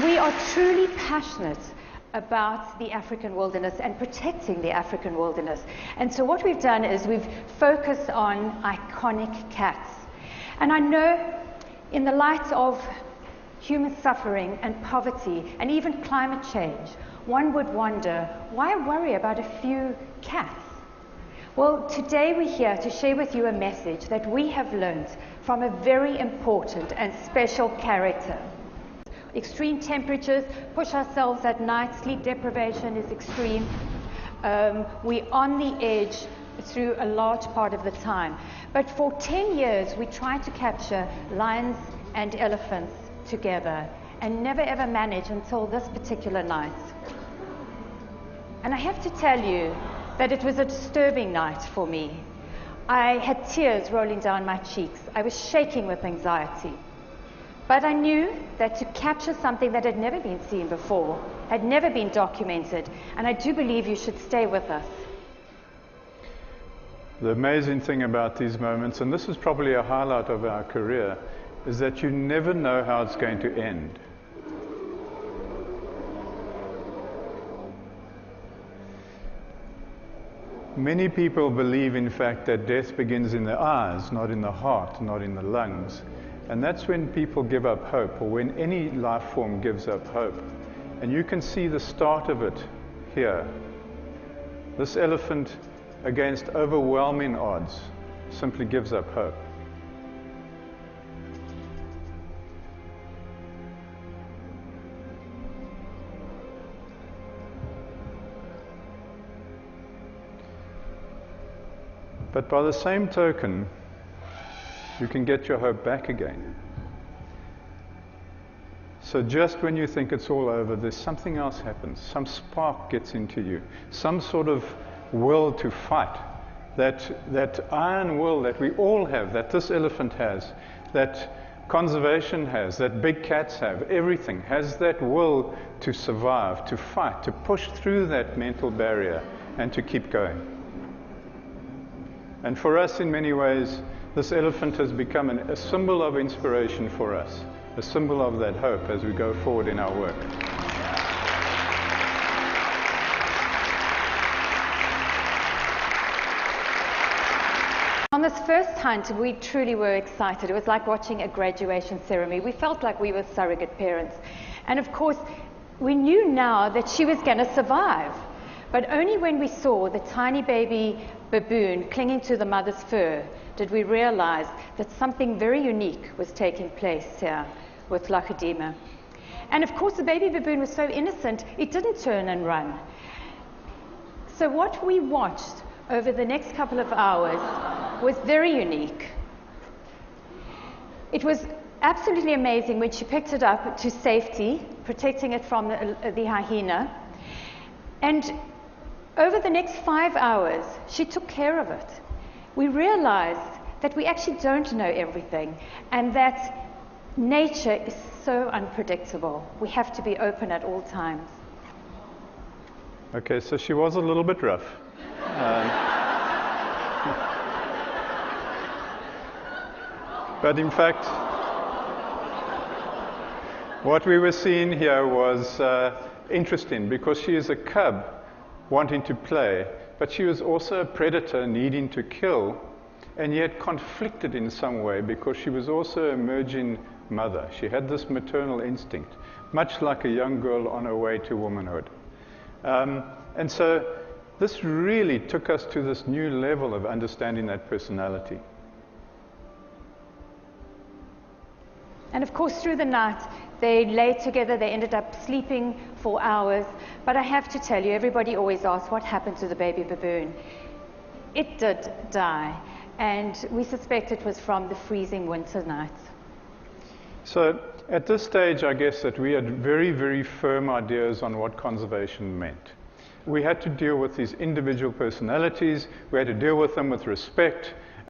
We are truly passionate about the African wilderness and protecting the African wilderness. And so what we've done is we've focused on iconic cats. And I know in the light of human suffering and poverty and even climate change, one would wonder, why worry about a few cats? Well, today we're here to share with you a message that we have learned from a very important and special character. Extreme temperatures push ourselves at night, sleep deprivation is extreme. We're on the edge through a large part of the time. But for 10 years we tried to capture lions and elephants together and never ever managed until this particular night. And I have to tell you that it was a disturbing night for me. I had tears rolling down my cheeks. I was shaking with anxiety. But I knew that to capture something that had never been seen before, had never been documented, and I do believe you should stay with us. The amazing thing about these moments, and this is probably a highlight of our career, is that you never know how it's going to end. Many people believe, in fact, that death begins in the eyes, not in the heart, not in the lungs. And that's when people give up hope, or when any life form gives up hope. And you can see the start of it here. This elephant, against overwhelming odds, simply gives up hope. But by the same token, you can get your hope back again. So just when you think it's all over, there's something else happens. Some spark gets into you. Some sort of will to fight. That iron will that we all have, that this elephant has, that conservation has, that big cats have, everything has that will to survive, to fight, to push through that mental barrier and to keep going. And for us, in many ways, this elephant has become a symbol of inspiration for us, a symbol of that hope as we go forward in our work. On this first hunt, we truly were excited. It was like watching a graduation ceremony. We felt like we were surrogate parents. And of course, we knew now that she was going to survive. But only when we saw the tiny baby baboon clinging to the mother's fur did we realize that something very unique was taking place here with Lacedema. And of course, the baby baboon was so innocent, it didn't turn and run. So what we watched over the next couple of hours was very unique. It was absolutely amazing when she picked it up to safety, protecting it from the hyena. And over the next 5 hours, she took care of it. We realized that we actually don't know everything and that nature is so unpredictable. We have to be open at all times. Okay, so she was a little bit rough. But in fact, what we were seeing here was interesting because she is a cub wanting to play, but she was also a predator needing to kill, and yet conflicted in some way because she was also an emerging mother. She had this maternal instinct, much like a young girl on her way to womanhood. And so this really took us to this new level of understanding that personality. And of course, through the night, they lay together, they ended up sleeping for hours. But I have to tell you, everybody always asks, what happened to the baby baboon? It did die, and we suspect it was from the freezing winter nights. So at this stage, I guess that we had very, very firm ideas on what conservation meant. We had to deal with these individual personalities, we had to deal with them with respect,